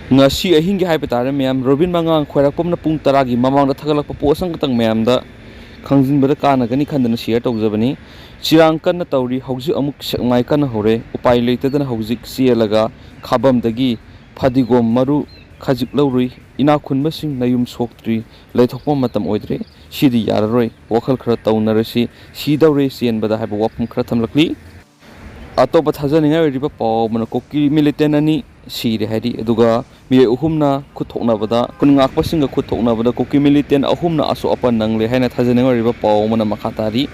ngasi ahing gi haiba tare myam robin mangang khoirakpomna pung taragi mamangda thagalakpa posang katang myamda khangjinbada kana gani khandana share tawjabani chirang kanna tawri hauji amuk sekmai kana hore upai leitadana hauji sielaga khabamdagi phadigom maru khajik lawrui ina khunbasing nayum soktri leithokpa matam oidre sidi yararoi wakhal khara tawnarasi sidawre sienbada haiba wapham khara thamlakli atop thajaninga riba paw mana Kuki militant ani sire hari aduga mi uhumna khuthoknabada kunngakpasinga khuthoknabada Kuki militant ahumna aso apan nangle haina thajaninga riba paw mana makhatari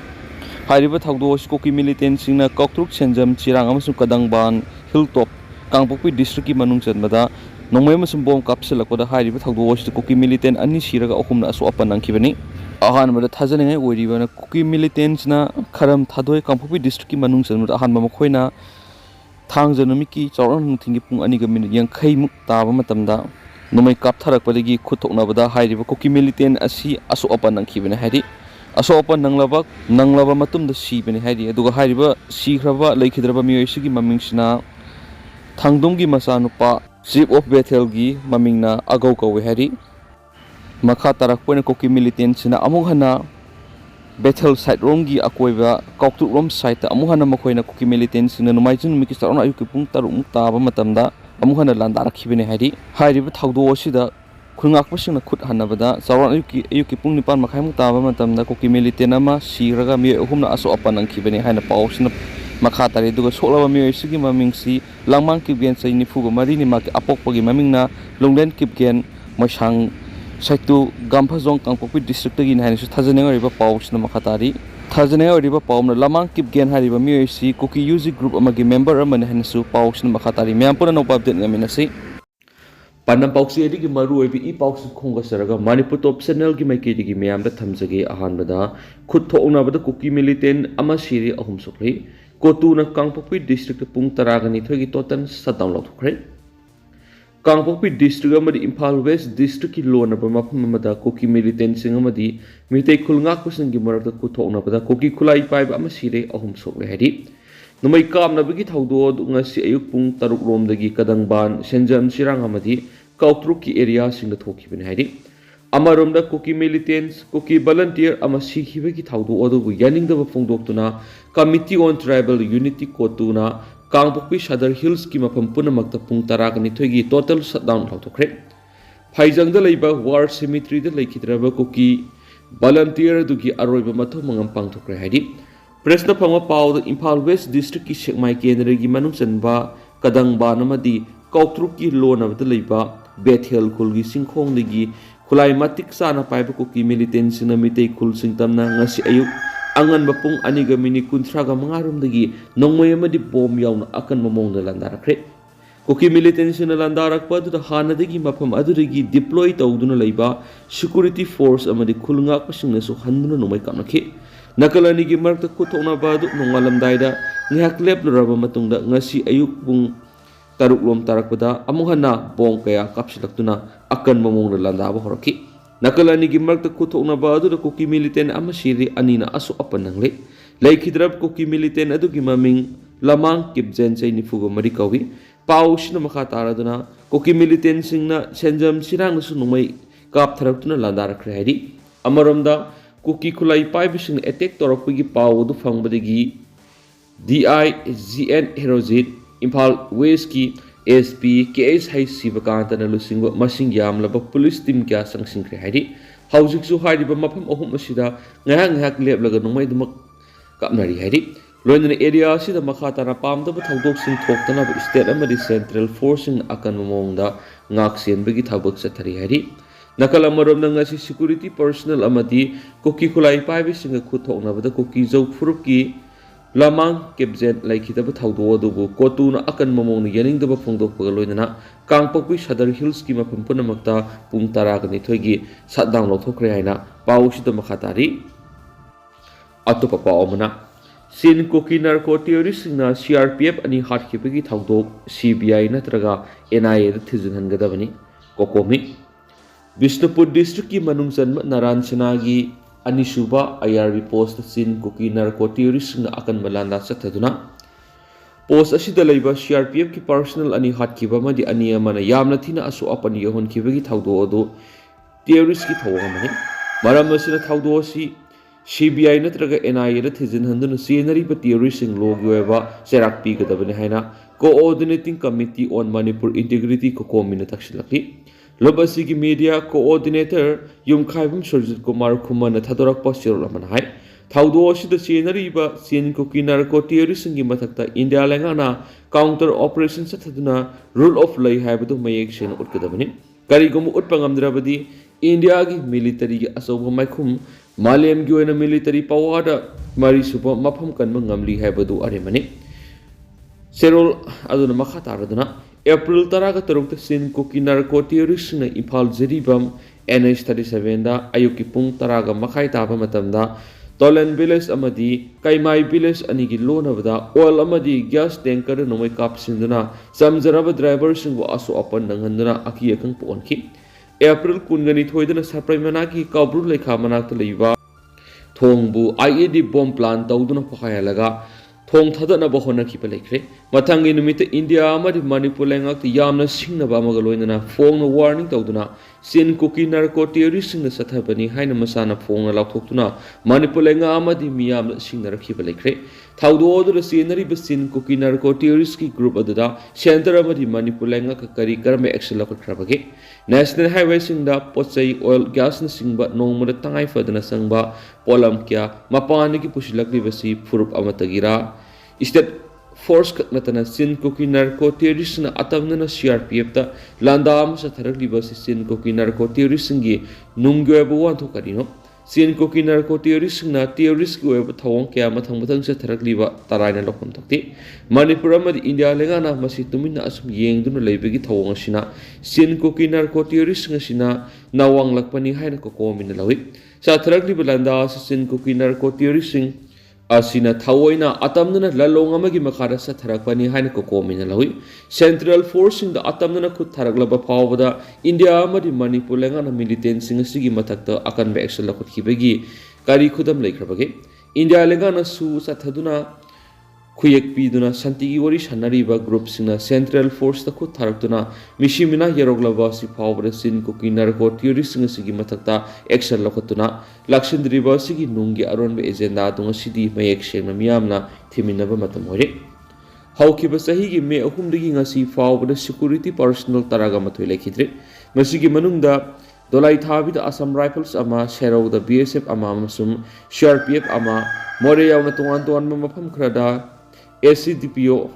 hariba thagdos Kuki militant singna koktruk senjam chirang amasung kadangban hilltop kangpokpi district ki manung chanbada nongmai amasung bom kapsilakpada hariba thagdos Kuki militant ani siraga ahumna aso apan nangkibani ahanbada thajaninga oiribana Kuki militants na kharam thadoi kangpokpi district ki manung chanbada ahanba makhoina thangja numiki chawran nungthingi pung aniga minute yankhai muk taba matamda numai kaptharakpadagi khuthoknabada hairiba Kuki militant asi aso apan nangkhibani hari aso apan nanglaba matumda sibani hari aduga hairiba sikhraba leikhidraba miyoisigi mamingsina thangdomgi masanupa chief of bethel gi mamingna agau kawe hari makha tarakpoina Kuki militant sina amuk hana Bethel side rongi akoiba kauktuk rom side amuhana makhoina Kuki militant sina numaijin miki saron ayuk pung taruk taba matamda amuhana landarakibene hari hairiba thagdo osida khungakpasingna khut hanabada saron ayuk pung nipan makhai mu taba matamda Kuki militant ama siraga mi ahumna aso apan nangkibene haina pausina makha tari duga soklaba mi sigi mamingsi langmang kibgen sai nifuga marini mak apokpagi mamingna longlen kibgen masang saitu gampazong kangpokpi district gi nahainisu thajanenga riba pausna makhatari thajanenga riba paumna lamang kipgen hariba miyoisi Kuki UG group amagi member amane hainisu pausna makhatari myampuna no update ngaminasi panam pauksi edigi maru oibi i pauksi khonga saraga manipur top channel gi maiki digi myamda thamjage ahanbada khut thoknabada Kuki militant ama siri ahum sokri kotuna kangpokpi district pung taragani thogi totan shutdown lokthokre Kangpokpi district amadi Imphal West district ki lona ba mafam amada Kuki militant sing amadi mitei khulngak kusing gi marakta kuthokna bada Kuki khulai pai ba amasire ahum sokle hari numai kamna bagi thawdo ngasi ayuk pung taruk rom dagi kadangban senjam sirang amadi kautruk ki area sing da thoki bin hari amaromda Kuki militants Kuki volunteer amasi hibe ki thawdo odu bu yaning da phongdoktuna committee on tribal unity kotuna Kangpokpi Sadar Hills ki mafam punamakta pung taragani thoigi total shutdown lauthokre Phaijangda leiba war cemetery da leikidraba Kuki volunteer dugi aroiba matho mangam pangthokre haidi presna phangwa pawda Imphal West district ki sekmai kendra gi manung chanba kadangba namadi kautruk ki lonabda leiba Bethel khulgi singkhong digi khulai matik sana paiba Kuki militant sina mitei khul singtamna ngasi ayuk angan bapung aniga mini kuntraga mangarum dagi nongmay amadi bom yauna akan mamong na landarakre Kuki militant sina landarakpa du hana dagi mapam adurigi deploy tawduna leiba security force amadi khulngak pasingna su handuna nomai kamnakhe nakalani gi marta kuthona badu nongalam daida ngak lep luraba matungda ngasi ayuk pung taruk lom tarakpada amuhana bom kaya kapsilaktuna akan mamong na landaba horaki Nakalani gi marta kuthokna ba adu Kuki militant ama siri anina aso apan nangle laikhidrab Kuki militant adu gi maming lamang kipjen chai nifugo mari kawi pausina makha taraduna Kuki militant singna senjam sirang su numai kap tharaktuna landarakre haidi amaromda Kuki khulai paibising attack torakpagi pawdu fangbadegi DIGN Herojit Imphal West ki SP KS hai sibakantana lusingwa masing yamlaba police team kya sangsingkre haidi haujiksu hariba mafam ahum asida ngahak leplaga nomai dumak kapnari haidi loinana area asida makhatana pamdaba thagdok sing thoktana state amadi central forcing akan mamongda ngak senbagi thabak sathari haidi nakal amarom ngasi security personnel amadi Kuki khulai paibi singa khuthokna bada Kuki jau furuki lamang kepjen laikhitaba thawdo adubu kotuna akan mamong yaning daba phongdokpaga loinana Kangpokpi Sadar Hills ki mafam punamakta pung taragani thoigi shutdown lauthokre haina pausida makhatari atopa paumana sin Kuki narco terrorist na CRPF ani hatkipagi thawdok CBI natraga NIA da thijinhangadabani kokomi Bishnupur district ki manung janma naran sinagi Anisuba IRB post sin Kuki narco terrorist na akan malanda sathaduna post असिदा लैबा CRPF की personnel अनि हाटखिबा मदि अनि अमना यामना थिना असु अपन यहोनखिबगी थाउदो अदो terrorist की थौंग अमनि मरम असिना थौदो असि CBI नत्रगा NIA दा थिजिन हंदुन सेनरीबा टेररिस्ट सिंग लोग योबा सेराक पीगदबनि हाइना coordinating committee on Manipur integrity कोकोमिना तक्सिलकि लोबसी की मीडिया कोऑर्डिनेटर युमखाइबम सुरजित कुमार खुमन थादोरकपा सिरोल अमन हाइ थाउदो असिदा सेनरीबा सेन कुकी नार्को टेररिस्ट सिंगी मथक्ता इंडिया लेंगाना काउंटर ऑपरेशन सथदुना रूल ऑफ लै हाइबदु मयेक सेन उटकदबनि करिगुम उटपंगमद्रबदि इंडिया की मिलिटरी की असौब माइखुम मालेम की ओइना मिलिटरी पावादा मरी सुबा मफम कन्म ngamli हाइबदु अरेमनि सेरोल अदुना मखा तारदुना April 13 sin Kuki narco terrorist na Impal Zeribam NH37 da Ayuk ki pung taraga makai taba matamda Tolen village amadi Kaimai village anigi lona bada oil amadi gas tanker nomai kapsinduna samjaraba driver singwa aso apan nanghanduna aki akang ponki April kungani thoidana saprai manaki kabru lekha manakta leiba thongbu IED bomb plan tawduna pakhayalaga थोंग थादनब होनखिबा लेख्रे मथंगी नुमित India अमदि मणिपुर लेंगाक यामना सिंगनबा अमग लोइनना फोंग वार्निंग तौदुना सिन कुकी नार्को टेररिस्ट सिंग सथबनी हाइना मसाना फोंग लाउथोक्तुना मणिपुर लेंगा अमदि मियाम सिंगनरखिबा लेख्रे थाउदोदुर सिनरी सिन कुकी नार्को टेररिस्ट की ग्रुप अदुदा सेंटर अमदि मणिपुर लेंगा करी कर्म एक्शन लखत्रबगे नेशनल हाईवे सिंगदा पोचै ऑयल गैस न सिंगबा नोंगमदा तंगाई फदना संगबा पोलम क्या मपानगी पुशिलकलिबसी फुरुप अमतगिरा स्टेट फोर्स नतना सिन कुकी नार्को टेररिस्ट न अतमना CRPF ता लांदाम सथरकलिबसी सिन कुकी नार्को टेररिस्ट सिंगी नुंगयोबो वांथो करिनो सिन कुकी नार्को टेररिस्ट न टेररिस्ट की ओब थवंग क्या मथंग मथंग सथरकलिबा तराइना लोखम तक्ति मणिपुर अमदि इंडिया लेगाना मसी तुमिना असुम येंगदुना लेबगी थवंग सिना सिन कुकी नार्को टेररिस्ट ngसिना नावांग लकपनि हाइना कोकोमिना लवि सथरकलिबा लांदा सिन Kuki narco terrorist Singh asina thawoina atamnana lalong amagi makhara sa tharakpani haina kokomina lawi central forcing da atamnana khut tharaklaba phawbada india amadi manipur lengana militant sing asigi mathakta akan be action lakhut khibagi kari khudam leikrabage india lengana su sathaduna khuyek piduna santigi wari sanariba group singna central force ta khut tharaktuna mishimina yeroglaba si phawbada sin kuki narco terrorist sing asigi mathakta action lakhutuna lakshindriba sigi nunggi aronbe agenda dunga sidi mayek sengna miyamna thiminaba matam hore haukiba sahi gi me ahumdigi ngasi phawbada security personnel taraga mathoi lekhidre masigi manungda dolai thabida assam rifles ama serauda BSF ama amasum CRPF ama more yauna tuan tuan mafam khrada ACDPO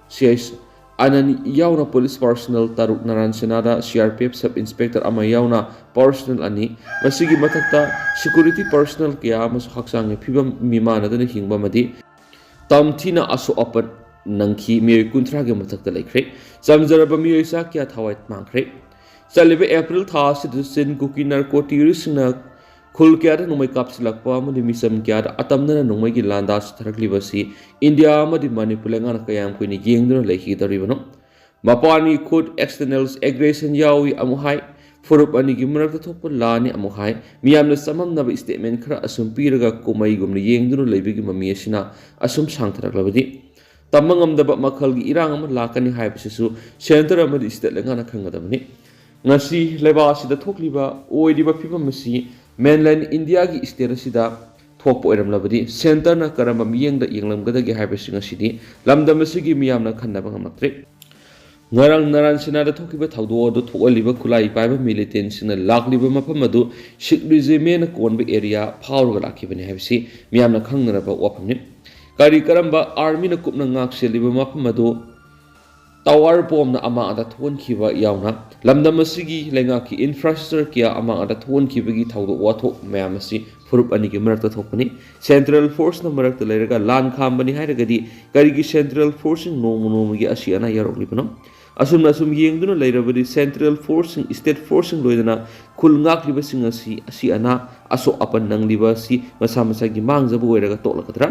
CS anani yauna police personnel taruk naran senada CRPF sub inspector ama yauna personnel ani masigi mathakta security personnel kya amas haksang phibam mimana dana hingba madi tamthina asu apat nangki me kunthra ge mathakta lekhre samjaraba mi isa kya thawait mangkhre chalibe April tha sin kuki narco terrorist na khul kya da nomai kapsilakpa amadi misam kya da atamna nomai gi landas tharakliwasi india amadi manipur lengan kayam kuini yengduna lehi daribano mapani khud externals aggression yawi amuhai furup ani gi marak thokpa lani amuhai miyamna samamna ba statement khara asum piraga komai gumni yengduna lebigi mami asina asum sangtharaklabadi tamangam da makhal gi irang am lakani haibasisu center amadi state lengana khangadabani ngasi leba sida thokliba oidiba phibam masi mainland India की state असिदा थोप ओइरमलबदि centre ना करम मियंग यंगलमगदगी हाइबसिंग असिदि लमदम असिगी मियामना खन्नबा ngamatre ngarang naran sinada thokiba thawdo do tholiba khulai paiba militant sina lakliba mafam adu sikrijeme na konba area phawrga lakhibani haibsi miyamna khangnaraba waphamni kari karamba army na kupna ngak seliba mafam adu tower bomb na ama ada thon khiba yauna lamdam asigi lenga ki infrastructure kya ama ada thon khibagi thawdo watho mayam asi furup ani ki marakta thokpani central force na marakta leiraga lan khambani hairagadi kari ki central force nomu gi asi ana yaroglibano asum yengduna leirabadi central force state force loidana khul ngak liba sing asi ana aso apan nang liba si masa masa gi mangjabu oiraga toklakatra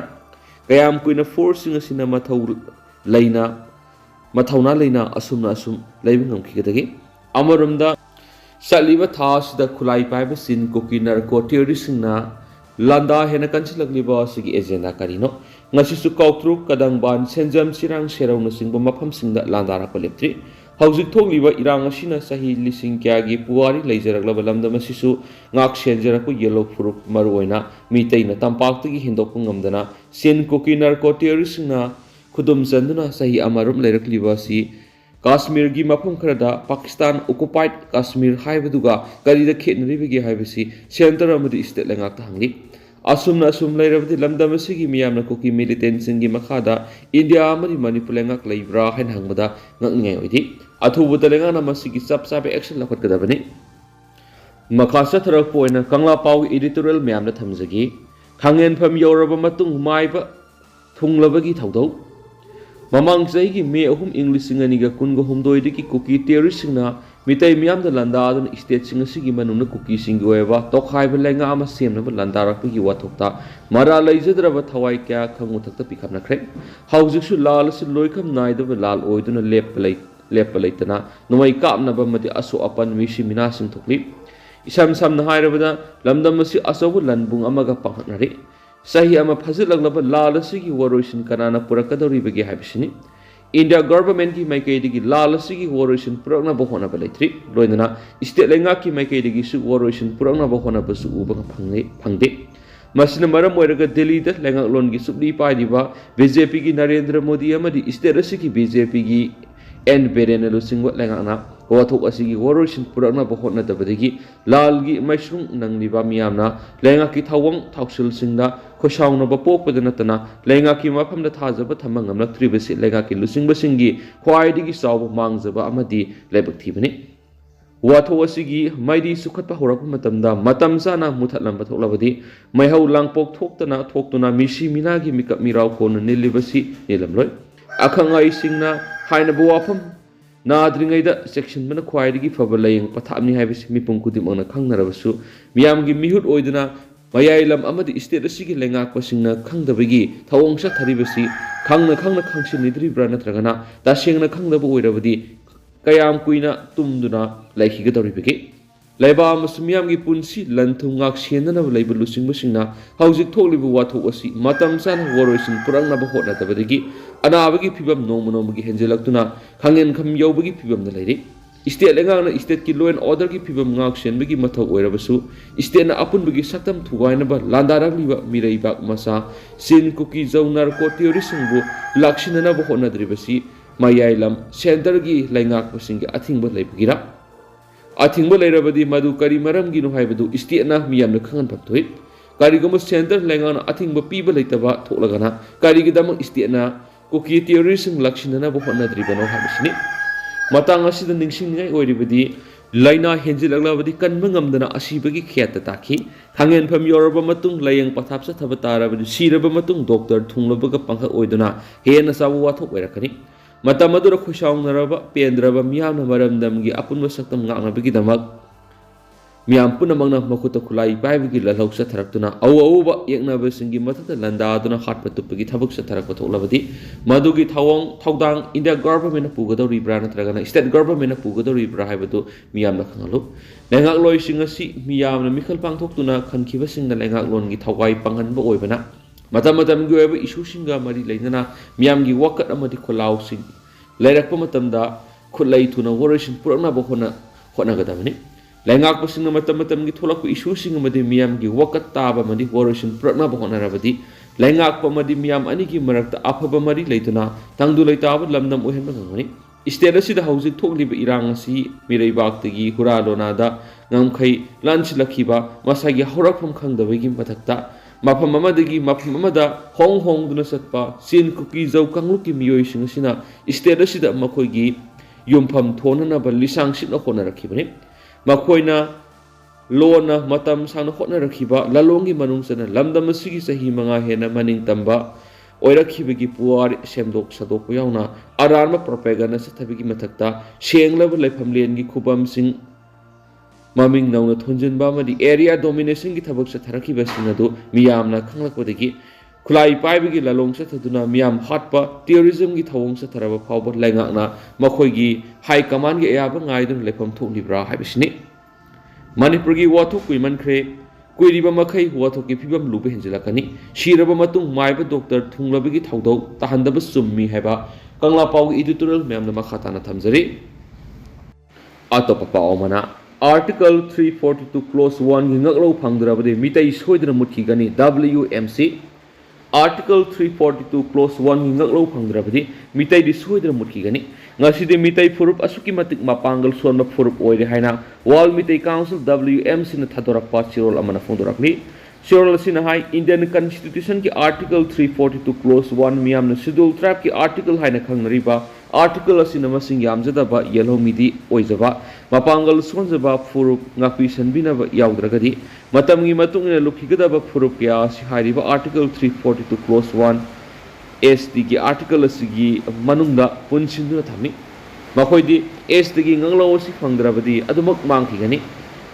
kayam kuina force asina mathau leina mathawna leina asum leibu ngamkhigedagi amarumda saliba thasida khulai paiba sin kuki narco terrorist na landa hena kanchilagliba sigi agenda karino ngasisu kautruk kadangban senjam sirang serau singba mafamsingda landarakpa leptri hauzik thokliba irang asina sahi lising kyagi puwari leijaraklaba lamdam asisu ngak senjarakpa yellow furuk maruoina miteina tampaktagi hindokpa ngamdana sen Kuki narco terroristsingna khudum chanduna sahi amarum leirakliba si Kashmir gi mafam kharada Pakistan occupied Kashmir haibaduga karida khetnaribagi haibasi center amadi state lengakta hangi asumna asum lairabdi lamdam asigi miyamna Kuki militant singi makhada India amadi Manipur lengak leibra hain hangmada ngakngai oidi athubuda lengana masigi chap chabe action lakhatgadabani makhasa tharak poina kangla pau editorial miyamna thamjagi khangen pham yoraba matung maiba thunglabagi thaudau mamang chaigi me ahum English singaniga kungo humdoidiki Kuki terroristsingna mitai miyamda landadun state singa sigi manuna Kuki singi oeba tokhaiba lenga ama semnaba landarakpagi wathokta mara leijadraba thawai kya khanguthakta pikhamnakhre haujiksu lal si loikham naidaba lal oiduna lepa leitana nomai kapnaba madi aso apan misi minasing thokli isam samna hairabada lamdam asi asobu lanbung amaga panghatnari sahi ama phazilaglaba lal asigi waroisin kanana purakadoribagi haibisini India government ki maikaidigi lal asigi waroisin purakna bohona balaitri loinana state lenga ki maikaidigi su waroisin purakna bohona basu uba phangde masina maram oiraga Delhi da lenga lon gi subli paidiba BJP ki Narendra Modi amadi state asigi BJP gi N Berenelu singwa lenga na wathok asigi waroisin purakna bohona dabadigi lal gi maisung nangliba miyamna lenga ki thawang thausil singda khosaungna ba pokpada natana lenga ki mafamda thajaba thamang amna tribasi lenga ki lusingba singi khwaidigi sawba mangjaba amadi lebak thibani wathok asigi maidi sukhatpa horakpa matamda matam sana muthatlamba thoklabadi maihau langpok thoktuna misi minagi mikap mirau kon nilibasi nilamloi akhangai singna haina wapham nadringaida section mana khwaidigi faba layeng pathamni haibisi mipum kudimangna khangnarabasu miyamgi mihut oiduna mayailam amadi state asigi lengakpasingna khangdabagi thawongsa tharibasi khangna khangsinidribra natragana tasengna khangdaba oirabadi kayam kuina tumduna laikhigadoribagi laiba amasumiyamgi punsi lanthungak senana laiba lusingbasingna haujik thokliba wathok asi matam sana waroisin purangnaba hotnatabadagi anabagi phibam nomonomagi henjelaktuna khangen kham yobagi phibam na lairi state lengana state ki law and order ki phibam ngak senbagi mathau oirabasu state na apunbagi saktam thugainaba landaragliba mireibak masa sin Kuki zaunar ko terroristsingbu lakshinanaba hotnadribasi mayailam center gi laingak pasingi athingba laibagira athingba lairabadi madu kari maramgi no haibadu state na miyamna khangan phaktoi karigoma center lengana athingba piba leitaba thoklagana karigidam state na Kuki terrorism lakshinana bo hotnadribano habisini matang asida ningsingai oiribadi laina henjilaglabadi kanba ngamdana asibagi kheta takhi khangen pham yoraba matung layeng pathapsa thaba tarabadi siraba matung doctor thunglabaga pangha oiduna hena sabu wathok oirakani matam adura khushaungnaraba pendraba miyamna maramdamgi apunba saktam ngangnabagi damak miyam punamangna makuta khulai paibagi lalhausa tharaktuna awuba yeknabasingi mathata landaduna hatpa tupagi thabuksa tharakpa thoklabadi madugi thawong thawdang India government na pugadoribra natragana state government na pugadoribra haibadu miyamna khangalu lengak loi singasi miyamna mikhal pangthoktuna khankhiba singna lengak longi thawai panghanba oibana matamgi oiba issue singa mari leinana miyamgi wakat amadi kholaw sing lairakpa matamda khulai thuna waroisin purakna bohona hotnagadabani lengak pasingna matamgi tholakpa issue singa madi miyamgi wakat taba madi waroisin purakna bohona rabadi lengak pa madi miyam anigi marakta afaba mari leituna tangdu leitaba lamdam ohenba ngani state asida haujik thokliba irang asi mireibak-tagi huralonada ngamkhai lanchilakhiba masagi horakpham khangdabagi mathakta mafam amadagi mafam amada hong duna satpa sin Kuki zau kangluki miyoi singasina state asida makhoigi yumpham thonanaba lisang sitna honarakibani makoina lona matam sangna hotnarakhiba lalongi manungsana lamdam asigi sahi manga hena maning tamba oirakhibagi puari semdok sadok yauna ararma propaganda sathabigi mathakta senglaba laifamlengi khubam sing maming nauna thonjinba amadi area domination gi thabak satharakhiba singadu miyamna khanglakwadagi khulai paibagi lalong sathaduna miyam hatpa terrorism gi thawong satharaba phawba laingakna makhoigi high command gi ayaba ngaidun lefam thoklibra haibisini Manipur gi wathok kuimankhre ꯀꯨꯏꯔꯤꯕ ꯃꯈꯩ ꯋꯥꯊꯣꯛꯀꯤ ꯐꯤꯕꯝ ꯂꯨꯕ ꯍꯦꯟꯖꯤꯜꯂꯛꯀꯅꯤ ꯁꯤꯔꯕ ꯃꯇꯨꯡ ꯃꯥꯏꯕ doctor ꯊꯨꯡꯂꯕꯒꯤ ꯊꯧꯗꯧ ꯇꯥꯍꯟꯗꯕ ꯆꯨꯝꯃꯤ ꯍꯥꯏꯕ ꯀꯪꯂꯥ ꯄꯥꯎꯒꯤ editorial ꯃꯌꯥꯝꯅ ꯃꯈꯥ ꯇꯥꯅ ꯊꯝꯖꯔꯤ ꯑꯇꯣꯞꯄ ꯄꯥꯎ ꯑꯃꯅ आर्टिकल 342 क्लोज 1 की ngaklo phangdrabadi mitai soidra mutkigani WMC article 342 close 1 की ngaklo phangdrabadi mitai di soidra mutkigani ngaside mitai furup asuki matik mapangal sonma furup oire haina wall mitai council WMC na thadorakpa chirol amana phongdorakni chirol asina hai Indian constitution ki article 342 close 1 miyamna schedule tribe ki article haina khangnariba article असि नमसिंग यामजदबा yellow मिदी ओइजबा मपांगल सोंजबा फुरुप ngakpi sanbinaba yaudragadi matamgi matungina lukhigadaba furup kya asi hairiba article 342 close 1 SD ki article asigi manungda punsindu thami makoidi SD ki nganglo asi phangdrabadi adumak mangkhigani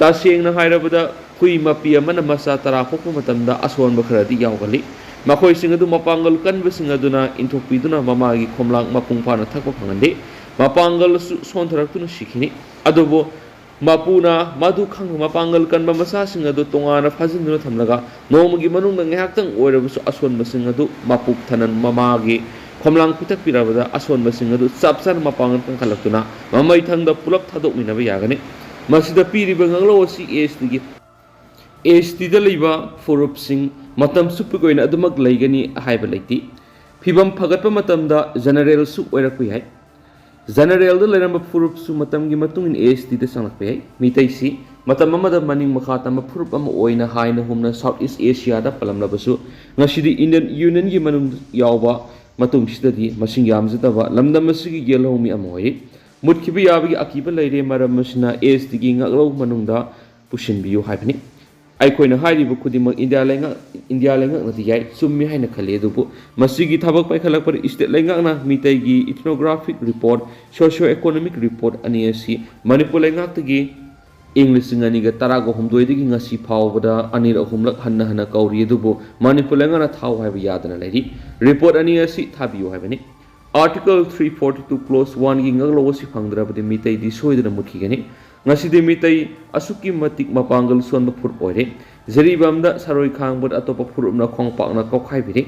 tasengna hairabada hui mapi amana masa tara khokpa matamda asonba kharadi yaugali makhoi singadu mapangal kanba singaduna inthokpiduna mamagi khomlang mapungpana thakpa phangande mapangal sontharakuna sikhini adobo mapuna madu khang mapangal kanba masa singadu tongana phajinduna thamlaga nomagi manungda nghaktang oirabusu asonba singadu mapuk thanan mamagi khomlang pitak pirabada asonba singadu sapsar mapangal kangkalaktuna mamai thangda pulap thadokminaba yagani masida piriba nganglo si SD da leiba furup sing matam supugoina adumak leigani haiba leiti phibam phagatpa matamda general su oirakpa yai general da leiramba furup su matam gi matung in SD da sanglakpa yai mitai si matam amada maning makha tama furup ama oina haina humna South East Asia da palamlabasu ngasidi Indian Union gi manung yawba matung sidadi masing yamjadaba lamdam asigi yelhomi amoi mutkhibi yabagi akiba leire maram masina SD gi ngaklo manungda pushinbiyu haibani ꯑꯩꯈꯣꯏꯅ ꯍꯥꯏꯔꯤꯕ ꯈꯨꯗꯤꯡꯃꯛ India ꯂꯩꯉꯥꯛꯅꯗꯤ ꯌꯥꯏ ꯆꯨꯝꯃꯤ ꯍꯥꯏꯅ ꯈꯜꯂꯤ ꯑꯗꯨꯕꯨ ꯃꯁꯤꯒꯤ ꯊꯕꯛ ꯄꯥꯏꯈꯠꯂꯛꯄꯗ ꯏꯁꯇꯦꯠ ꯂꯩꯉꯥꯛꯅ ꯃꯤꯇꯩꯒꯤ ꯏꯊꯅꯣꯒ꯭ꯔꯥꯐꯤꯛ ꯔꯤꯄꯣꯔꯠ ꯁꯣꯁꯤꯑꯣ ꯏꯀꯣꯅꯣꯃꯤꯛ ꯔꯤꯄꯣꯔꯠ ꯑꯅꯤ ꯑꯁꯤ ꯃꯅꯤꯄꯨꯔ ꯂꯩꯉꯥꯛꯇꯒꯤ ꯏꯪ 2019 ngasi ꯐꯥꯎꯕꯗ ꯑꯅꯤꯔꯛ ꯑꯍꯨꯝꯂꯛ ꯍꯟꯅ ꯀꯧꯔꯤ ꯑꯗꯨꯕꯨ ꯃꯅꯤꯄꯨꯔ ꯂꯩꯉꯥꯛꯅ ꯊꯥꯎ ꯍꯥꯏꯕ ꯌꯥꯗꯅ ꯂꯩꯔꯤ ꯔꯤꯄꯣꯔꯠ ꯑꯅꯤ ꯑꯁꯤ ꯊꯥꯕꯤꯌꯨ ꯍꯥꯏꯕꯅꯤ आर्टिकल 342 क्लोज 1 की ngaklo si phangdrabadi mitai di soidana mutkigani ngaside mitai asuki matik mapangal sonba furup oire jeribamda saroi khangbot atopa furupna khongpakna kokhai biri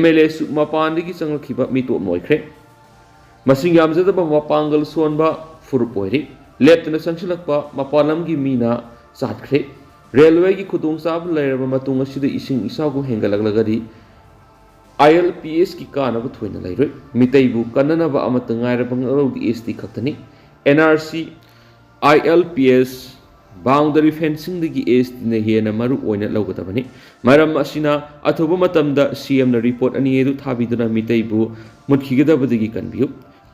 MLA su mapandigi changlakhiba mitop noikre masing yamjadaba mapangal sonba furup oire leptana sangsilakpa mapalamgi mina chatkre railway gi khudong sab lairaba matung asida ising isagu hengalaglagadi ILPS की कानब थोइना लाइरोय मितैबु कन्ननबा अमत ngairabang rawdi SD khaktani NRC ILPS boundary fencing digi SD na hena maru oina lawgadabani maram asina athoba matamda CM na report ani edu thabiduna mitaibu mutkhigedabadigi kanbiu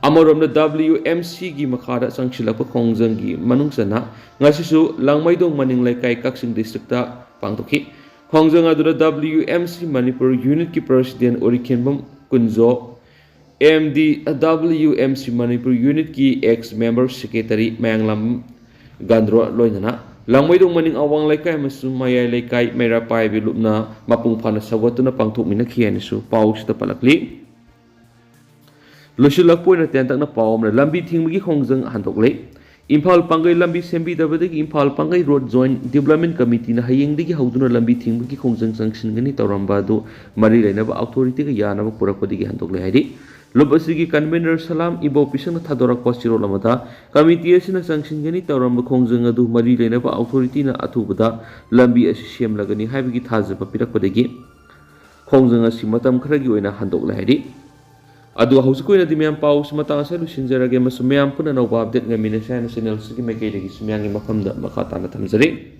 amoromna WMC gi makhara sangsilakpa khongjang gi manungsana ngasisu langmaidong maning laikai kaksing district ta pangtokhi khongjang adura WMC Manipur unit ki president Orikhenbam Kunjo MD WMC Manipur unit ki ex member secretary Manglam Gandro loinana langmaidong maning awang laikai masu mayai laikai mera pai bilupna mapung phana sawatuna pangthokmina khianisu pausita palakli losilakpoina tentakna pawamna lambi thingmagi khongjang handoklei Imphal Pangai Lambi Sembi Dabadagi Imphal Pangai Road Joint Development Committee na hayengdigi hauduna lambi thingbugi khongjang sangsingani tawrambadu mari lainaba authority ga yanaba purakpadigi handokle haidi lobasigi convener Salam Ibo Pisang na thadorakpa chirolamada committee asina sangsingani tawramba khongjang adu mari lainaba authority na athubada lambi asi semlagani haibigi thajaba pirakpadagi khongjang asi matam kharagi oina handokle haidi adu hausukoina di meyam paus matang asa lusinjarage masu meyam puna nova update ngamina channel sigi mekei degi sumyangi mafamda makha tana thamjari